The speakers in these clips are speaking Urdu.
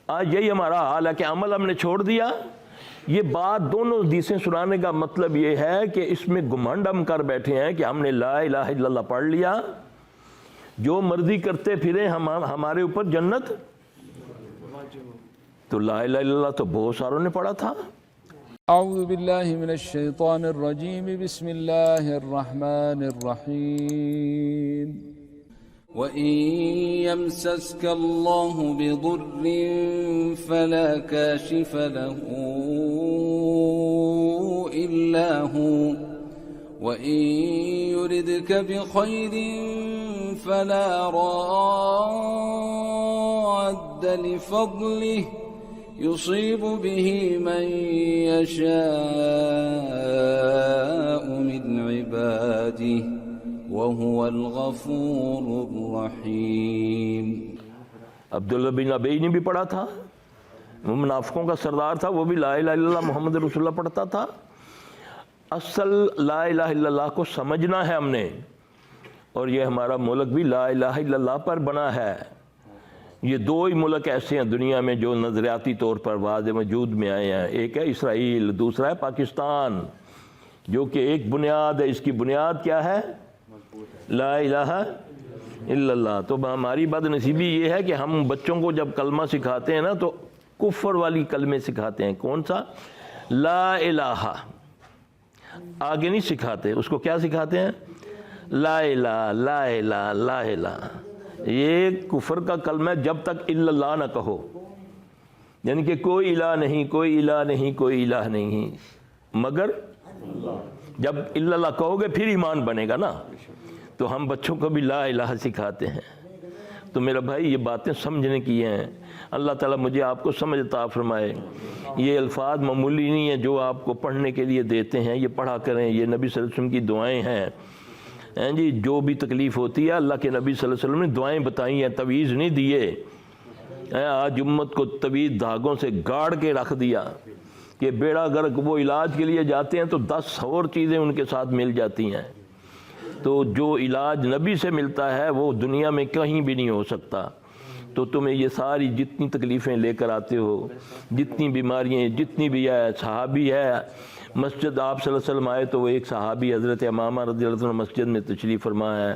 آج یہی ہمارا حال ہے کہ عمل ہم نے چھوڑ دیا۔ یہ بات دونوں حدیثیں سنانے کا مطلب یہ ہے کہ اس میں گھمنڈ ہم کر بیٹھے ہیں کہ ہم نے لا الہ الا اللہ پڑھ لیا، جو مرضی کرتے پھریں ہمارے اوپر جنت۔ تو لا الہ الا اللہ تو بہت ساروں نے پڑھا تھا۔ اعوذ باللہ من الشیطان الرجیم، بسم اللہ الرحمن الرحیم۔ وَإِن يَمْسَسْكَ اللَّهُ بِضُرٍّ فَلَا كَاشِفَ لَهُ إِلَّا هُوَ وَإِن يُرِدْكَ بِخَيْرٍ فَلَا رَادَّ لِفَضْلِهِ يُصِيبُ بِهِ مَن يَشَاءُ مِنْ عِبَادِهِ وَهُوَ الْغَفُورُ الرَّحِيمُ۔ عبداللہ بن ابی نے بھی پڑھا تھا، وہ منافقوں کا سردار تھا، وہ بھی لا الہ الا اللہ محمد رسول اللہ پڑھتا تھا۔ اصل لا الہ الا اللہ کو سمجھنا ہے ہم نے، اور یہ ہمارا ملک بھی لا الہ الا اللہ پر بنا ہے۔ یہ دو ہی ملک ایسے ہیں دنیا میں جو نظریاتی طور پر واضح وجود میں آئے ہیں، ایک ہے اسرائیل، دوسرا ہے پاکستان، جو کہ ایک بنیاد ہے۔ اس کی بنیاد کیا ہے؟ لا الہ الا اللہ۔ تو ہماری بد نصیبی یہ ہے کہ ہم بچوں کو جب کلمہ سکھاتے ہیں نا تو کفر والی کلمے سکھاتے ہیں۔ کون سا؟ لا الہ، آگے نہیں سکھاتے، اس کو کیا سکھاتے ہیں؟ لا الہ لا الہ لا الہ۔ یہ کفر کا کلمہ ہے جب تک الا اللہ نہ کہو، یعنی کہ کوئی الہ نہیں، کوئی الہ نہیں، کوئی الہ نہیں مگر جب الا اللہ کہو گے پھر ایمان بنے گا نا۔ تو ہم بچوں کو بھی لا الہ سکھاتے ہیں۔ تو میرا بھائی یہ باتیں سمجھنے کی ہیں، اللہ تعالیٰ مجھے آپ کو سمجھ عطا فرمائے۔ یہ الفاظ معمولی نہیں ہیں جو آپ کو پڑھنے کے لیے دیتے ہیں، یہ پڑھا کریں، یہ نبی صلی اللہ علیہ وسلم کی دعائیں ہیں جی۔ جو بھی تکلیف ہوتی ہے اللہ کے نبی صلی اللہ علیہ وسلم نے دعائیں بتائی ہیں، تویز نہیں دیے۔ آج امت کو طویل دھاگوں سے گاڑ کے رکھ دیا کہ بیڑا گرک، وہ علاج کے لیے جاتے ہیں تو 10 اور چیزیں ان کے ساتھ مل جاتی ہیں۔ تو جو علاج نبی سے ملتا ہے وہ دنیا میں کہیں بھی نہیں ہو سکتا۔ تو تمہیں یہ ساری جتنی تکلیفیں لے کر آتے ہو، جتنی بیماریاں جتنی بھی ہے، صحابی ہے مسجد آپ صلی اللہ علیہ وسلم آئے تو وہ ایک صحابی حضرت امامہ رضی اللہ عنہ مسجد میں تشریف فرما ہے،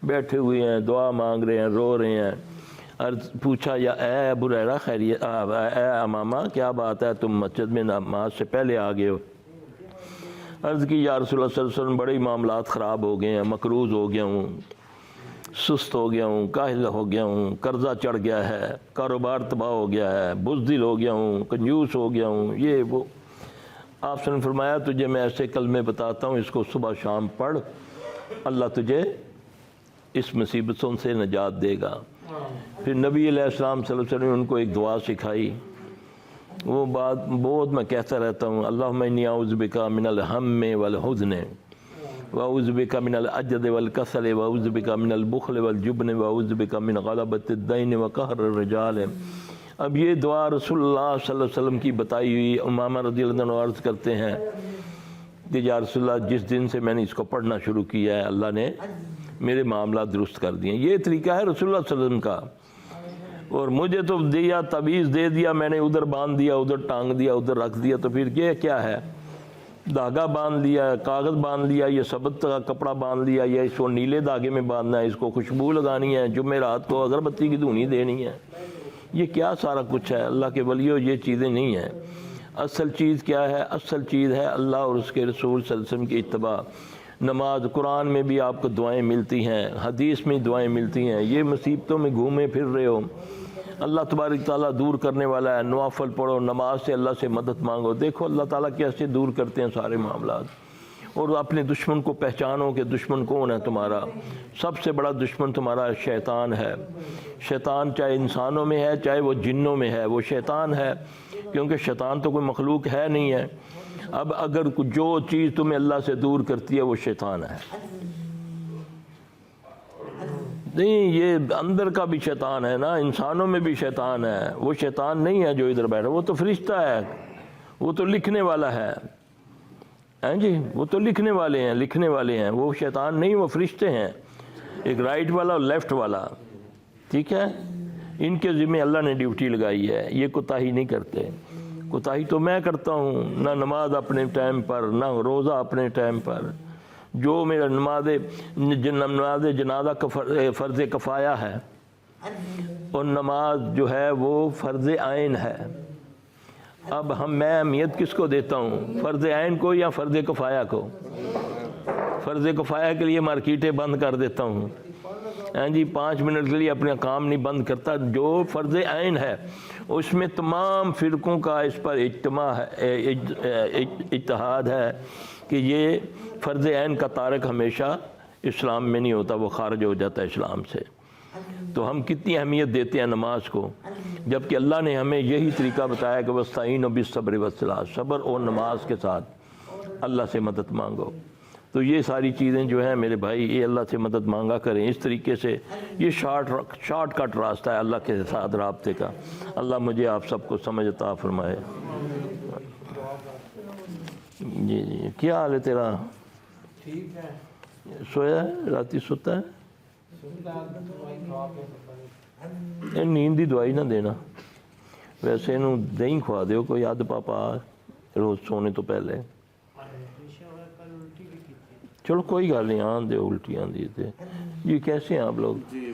بیٹھے ہوئے ہیں، دعا مانگ رہے ہیں، رو رہے ہیں۔ عرض پوچھا یا اے ابو ہریرہ خیریت، اے امامہ کیا بات ہے تم مسجد میں نماز سے پہلے آ گئے ہو؟ عرض کی یا رسول اللہ صلی اللہ علیہ وسلم بڑے معاملات خراب ہو گئے ہیں، مقروض ہو گیا ہوں، سست ہو گیا ہوں، کاہل ہو گیا ہوں، قرضہ چڑھ گیا ہے، کاروبار تباہ ہو گیا ہے، بزدل ہو گیا ہوں، کنجوس ہو گیا ہوں، یہ وہ۔ آپ نے فرمایا تجھے میں ایسے کلمے بتاتا ہوں، اس کو صبح شام پڑھ، اللہ تجھے اس مصیبتوں سے نجات دے گا۔ پھر نبی علیہ السلام صلی اللہ علیہ وسلم نے ان کو ایک دعا سکھائی، وہ بات بہت میں کہتا رہتا ہوں، اللہم انی اعوذ بک من الہم والحزن واعوذ بک من العجز والکسل واعوذ بک من البخل والجبن واعوذ بک من غلبۃ الدین وقہر الرجال۔ اب یہ دعا رسول اللہ صلی اللہ علیہ وسلم کی بتائی ہوئی، امامہ رضی اللہ عنہ عرض کرتے ہیں کہ یا رسول اللہ جس دن سے میں نے اس کو پڑھنا شروع کیا ہے اللہ نے میرے معاملات درست کر دیے۔ یہ طریقہ ہے رسول اللہ صلی اللہ علیہ وسلم کا، اور مجھے تو دیا تعویذ دے دیا، میں نے ادھر باندھ دیا، ادھر ٹانگ دیا، ادھر رکھ دیا، تو پھر یہ کیا ہے؟ دھاگا باندھ لیا، کاغذ باندھ لیا، یہ ثبت کا کپڑا باندھ لیا، یا اس کو نیلے دھاگے میں باندھنا ہے، اس کو خوشبو لگانی ہے، جمعرات کو اگربتی کی دھونی دینی ہے، یہ کیا سارا کچھ ہے؟ اللہ کے ولیوں یہ چیزیں نہیں ہیں۔ اصل چیز کیا ہے؟ اصل چیز ہے اللہ اور اس کے رسول صلی اللہ علیہ وسلم کی اتباع۔ نماز، قرآن میں بھی آپ کو دعائیں ملتی ہیں، حدیث میں دعائیں ملتی ہیں۔ یہ مصیبتوں میں گھومے پھر رہے ہو، اللہ تبارک تعالیٰ دور کرنے والا ہے۔ نوافل پڑھو، نماز سے اللہ سے مدد مانگو، دیکھو اللہ تعالیٰ کیسے دور کرتے ہیں سارے معاملات۔ اور اپنے دشمن کو پہچانو کہ دشمن کون ہے تمہارا۔ سب سے بڑا دشمن تمہارا شیطان ہے۔ شیطان چاہے انسانوں میں ہے چاہے وہ جنوں میں ہے، وہ شیطان ہے، کیونکہ شیطان تو کوئی مخلوق ہے نہیں ہے۔ اب اگر جو چیز تمہیں اللہ سے دور کرتی ہے وہ شیطان ہے۔ نہیں، یہ اندر کا بھی شیطان ہے نا، انسانوں میں بھی شیطان ہے۔ وہ شیطان نہیں ہے جو ادھر بیٹھا، وہ تو فرشتہ ہے، وہ تو لکھنے والا ہے جی، وہ تو لکھنے والے ہیں، وہ شیطان نہیں، وہ فرشتے ہیں، ایک رائٹ والا اور لیفٹ والا، ٹھیک ہے۔ ان کے ذمہ اللہ نے ڈیوٹی لگائی ہے، یہ کوتاہی نہیں کرتے۔ کوتاہی تو میں کرتا ہوں، نہ نماز اپنے ٹائم پر، نہ روزہ اپنے ٹائم پر۔ جو میرا نماز جنازہ کا فرض کفایہ ہے، اور نماز جو ہے وہ فرض عین ہے۔ اب میں اہمیت کس کو دیتا ہوں، فرض عین کو یا فرض کفایہ کو؟ فرض کفایہ کے لیے مارکیٹیں بند کر دیتا ہوں، ہاں جی، 5 منٹ کے لیے اپنا کام نہیں بند کرتا۔ جو فرض عین ہے اس میں تمام فرقوں کا اس پر اجتماع ہے، اتحاد ہے کہ یہ فرض عین کا تارک ہمیشہ اسلام میں نہیں ہوتا، وہ خارج ہو جاتا ہے اسلام سے۔ تو ہم کتنی اہمیت دیتے ہیں نماز کو، جبکہ اللہ نے ہمیں یہی طریقہ بتایا کہ وَاسْتَعِینُوا بِالصَّبْرِ وَالصَّلَاةِ، صبر اور نماز کے ساتھ اللہ سے مدد مانگو۔ تو یہ ساری چیزیں جو ہیں میرے بھائی، یہ اللہ سے مدد مانگا کریں اس طریقے سے۔ یہ شارٹ کٹ راستہ ہے اللہ کے ساتھ رابطے کا۔ اللہ مجھے آپ سب کو سمجھ عطا فرمائے۔ جی جی، کیا حال ہے تیرا؟ ٹھیک ہے، سویا ہے؟ راتی سوتا ہے؟ نیند دی دوائی نہ دینا، ویسے انہوں دہی کھوا دیو کوئی آدھ پاپا روز سونے تو پہلے۔ چلو کوئی گل نہیں، آن دے الٹی آندی تھے۔ یہ کیسے ہیں آپ لوگ؟ جی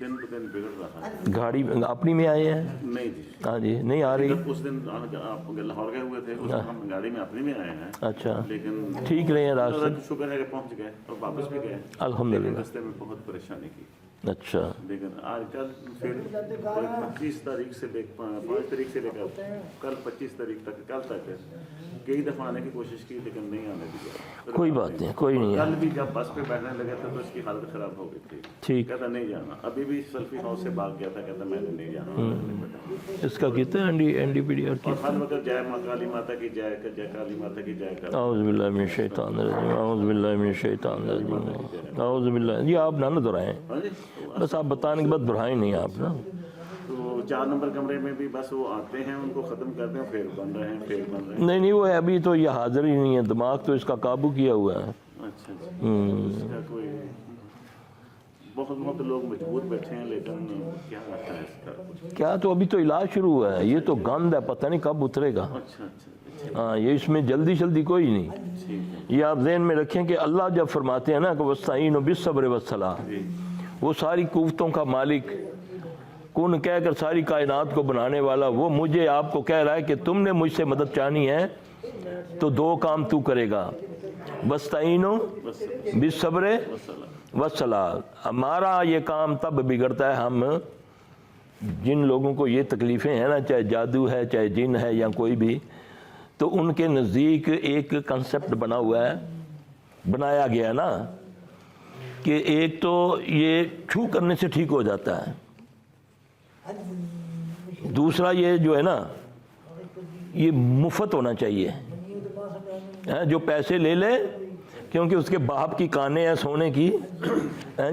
دن ب دن بگڑ رہا ہے۔ گاڑی اپنی میں آئے ہیں؟ نہیں جی، ہاں جی، نہیں آ رہی؟ اس دن آپ لاہور گئے ہوئے تھے، اس دن ہم گاڑی میں اپنی میں آئے ہیں، اچھا، لیکن ٹھیک رہے ہیں راستے؟ شکر ہے کہ پہنچ گئے اور واپس بھی گئے، الحمدللہ۔ راستے میں بہت پریشانی کی، اچھا، لیکن آج کل پھر 25 تاریخ سے 5 تاریخ سے لے کر کل 25 تاریخ تک، کل تک کئی دفعہ آنے کی کوشش کی لیکن نہیں آنے دیا۔ کوئی بات نہیں، کوئی نہیں کل ہے، بھی جب بس پہ بیٹھنے لگے تھے تو اس کی حالت خراب ہو گئی تھی، ٹھیک۔ کہتا نہیں جانا۔ ابھی بھی سیلفی ہاؤس سے بھاگ گیا تھا، کہتا میں نے نہیں جانا۔ اس کا کہتے ہیں N D P D R کی؟ اور ہر وقت جے ماں کالی ماتا کی جے، جے کالی ماتا کی جے کر۔ اعوذ باللہ من الشیطان الرجیم، اعوذ باللہ من الشیطان الرجیم، اعوذ باللہ۔ یہ آپ نہ دہرائیں، ہاں جی، بس آپ بتانے کے بعد دہرائیں نہیں آپ نا۔ تو 4 نمبر کمرے میں بھی بس وہ آتے ہیں، ان کو ختم کرتے ہیں، پھر بن رہے ہیں، پھر بن رہے ہیں۔ نہیں نہیں، وہ ابھی تو یہ حاضر ہی نہیں ہے، دماغ تو اس کا قابو کیا ہوا ہے۔ اچھا جی، اس کا کوئی بہت لوگ مجبور بیٹھے ہیں، لیکن کیا رہتا ہے اس کا؟ کیا تو ابھی تو علاج شروع ہوا ہے، یہ تو گند ہے، پتہ نہیں کب اترے گا۔ اچھا اچھا، ہاں، یہ اس میں جلدی کوئی نہیں۔ ٹھیک ہے یہ آپ ذہن میں رکھیں کہ اللہ جب فرماتے ہیں نا کہ وَاسْتَعِینُوا بِالصَّبْرِ وَالصَّلَاةِ، جی، وہ ساری قوتوں کا مالک، کن کہہ کر ساری کائنات کو بنانے والا، وہ مجھے آپ کو کہہ رہا ہے کہ تم نے مجھ سے مدد چاہنی ہے تو 2 کام تو کرے گا، وَاسْتَعِینُوا بِالصَّبْرِ وَالصَّلَاةِ۔ ہمارا یہ کام تب بگڑتا ہے، ہم جن لوگوں کو یہ تکلیفیں ہیں نا، چاہے جادو ہے، چاہے جن ہے یا کوئی بھی، تو ان کے نزدیک ایک کنسپٹ بنا ہوا ہے، بنایا گیا نا، کہ ایک تو یہ چھو کرنے سے ٹھیک ہو جاتا ہے، دوسرا یہ جو ہے نا یہ مفت ہونا چاہیے، جو پیسے لے لے کیونکہ اس کے باپ کی کانیں ہیں سونے کی،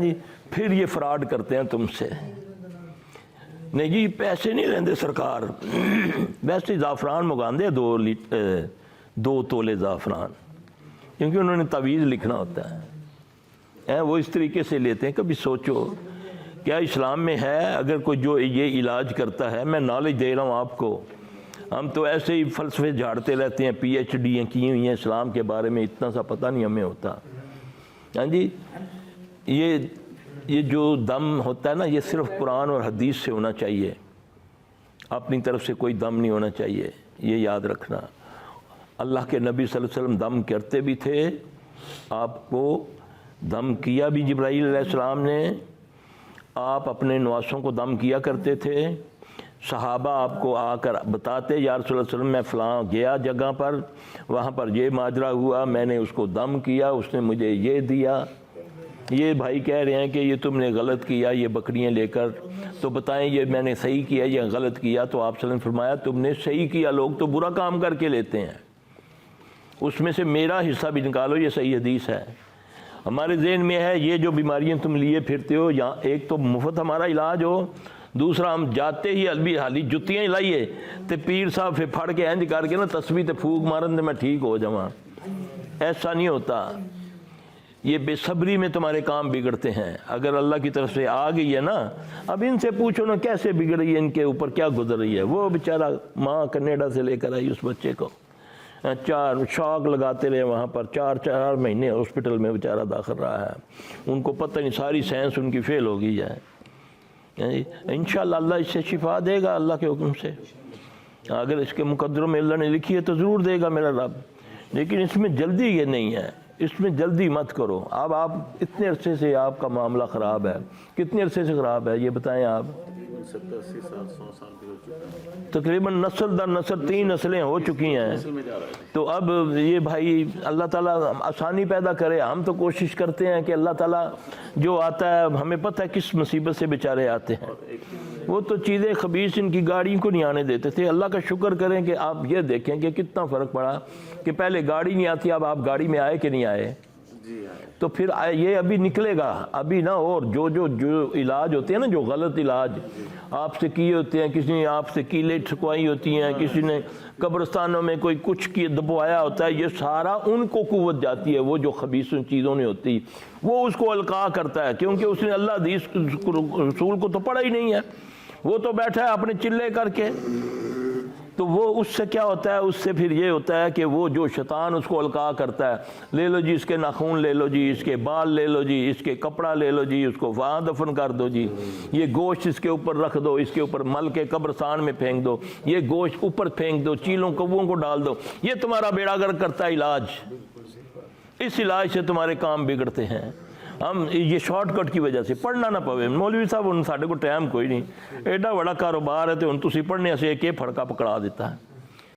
جی، پھر یہ فراڈ کرتے ہیں تم سے۔ نہیں جی، پیسے نہیں لیندے سرکار، ویسے زعفران مگاندے 2 تولے زعفران، کیونکہ انہوں نے تعویذ لکھنا ہوتا ہے، وہ اس طریقے سے لیتے ہیں۔ کبھی سوچو کیا اسلام میں ہے اگر کوئی جو یہ علاج کرتا ہے؟ میں نالج دے رہا ہوں آپ کو، ہم تو ایسے ہی فلسفے جھاڑتے رہتے ہیں، پی ایچ ڈی کی ہوئی ہیں اسلام کے بارے میں، اتنا سا پتہ نہیں ہمیں ہوتا۔ ہاں جی، یہ جو دم ہوتا ہے نا، یہ صرف قرآن اور حدیث سے ہونا چاہیے، اپنی طرف سے کوئی دم نہیں ہونا چاہیے، یہ یاد رکھنا۔ اللہ کے نبی صلی اللہ علیہ وسلم دم کرتے بھی تھے، آپ کو دم کیا بھی جبرائیل علیہ السلام نے، آپ اپنے نواسوں کو دم کیا کرتے تھے، صحابہ آپ کو آ کر بتاتے یا رسول اللہ صلی اللہ علیہ وسلم میں فلاں گیا جگہ پر، وہاں پر یہ ماجرا ہوا، میں نے اس کو دم کیا، اس نے مجھے یہ دیا۔ یہ بھائی کہہ رہے ہیں کہ یہ تم نے غلط کیا یہ بکریاں لے کر، تو بتائیں یہ میں نے صحیح کیا یا غلط کیا؟ تو آپ صلی اللہ علیہ وسلم نے فرمایا تم نے صحیح کیا، لوگ تو برا کام کر کے لیتے ہیں، اس میں سے میرا حصہ بھی نکالو، یہ صحیح حدیث ہے۔ ہمارے ذہن میں ہے یہ جو بیماریاں تم لیے پھرتے ہو، یا ایک تو مفت ہمارا علاج ہو، دوسرا ہم جاتے ہی البی حالی جتیاں ہی لائیے تے پیر صاحب پھر پھڑ کے اینج کر کے نا تسبیح تے پھوک مارن تے میں ٹھیک ہو جاواں، ایسا نہیں ہوتا۔ یہ بے صبری میں تمہارے کام بگڑتے ہیں. اگر اللہ کی طرف سے آ گئی ہے نا، اب ان سے پوچھو نا کیسے بگڑ رہی ہے، ان کے اوپر کیا گزر رہی ہے. وہ بیچارہ ماں کینیڈا سے لے کر آئی اس بچے کو، 4 شاک لگاتے رہے وہاں پر، 4 مہینے ہاسپٹل میں بیچارہ داخل رہا ہے. ان کو پتہ نہیں ساری سائنس ان کی فیل ہو گئی ہے. انشاءاللہ اللہ اس سے شفا دے گا اللہ کے حکم سے. اگر اس کے مقدروں میں اللہ نے لکھی ہے تو ضرور دے گا میرا رب. لیکن اس میں جلدی یہ نہیں ہے، اس میں جلدی مت کرو. اب آپ اتنے عرصے سے آپ کا معاملہ خراب ہے، کتنے عرصے سے خراب ہے یہ بتائیں آپ؟ 70 80 سال 100 سال بھی ہو چکا ہے. تقریباً نسل در نسل 3 نسلیں ہو چکی ہیں. اصل میں جا رہا ہے. تو اب یہ بھائی اللہ تعالیٰ آسانی پیدا کرے. ہم تو کوشش کرتے ہیں کہ اللہ تعالیٰ جو آتا ہے ہمیں پتہ ہے کس مصیبت سے بیچارے آتے ہیں. وہ تو چیزیں خبیث ان کی گاڑی کو نہیں آنے دیتے تھے. اللہ کا شکر کریں کہ آپ یہ دیکھیں کہ کتنا فرق پڑا کہ پہلے گاڑی نہیں آتی، اب آپ گاڑی میں آئے کہ نہیں آئے. تو پھر یہ ابھی نکلے گا ابھی نا. اور جو علاج ہوتے ہیں نا، جو غلط علاج آپ سے کیے ہوتے ہیں، کسی نے آپ سے کیلیں ٹھکوائی ہوتی ہیں، کسی نے قبرستانوں میں کوئی کچھ دبوایا ہوتا ہے، یہ سارا ان کو قوت جاتی ہے. وہ جو خبیث چیزوں نے ہوتی وہ اس کو القاء کرتا ہے، کیونکہ اس نے اللہ حدیث رسول کو تو پڑھا ہی نہیں ہے. وہ تو بیٹھا ہے اپنے چلے کر کے. تو وہ اس سے کیا ہوتا ہے، اس سے پھر یہ ہوتا ہے کہ وہ جو شیطان اس کو القاء کرتا ہے، لے لو جی اس کے ناخون لے لو جی، اس کے بال لے لو جی، اس کے کپڑا لے لو جی، اس کو وہاں دفن کر دو جی، یہ گوشت اس کے اوپر رکھ دو، اس کے اوپر مل کے قبرستان میں پھینک دو، یہ گوشت اوپر پھینک دو، چیلوں کووں کو ڈال دو. یہ تمہارا بیڑا گرک کرتا ہے علاج. اس علاج سے تمہارے کام بگڑتے ہیں. ہم یہ شارٹ کٹ کی وجہ سے پڑھنا نہ پوے. مولوی صاحب ان ساڈے کو ٹائم کوئی نہیں، ایڈا بڑا کاروبار ہے تو ہن تسی پڑھنے سے ایک فرقہ پکڑا دیتا ہے.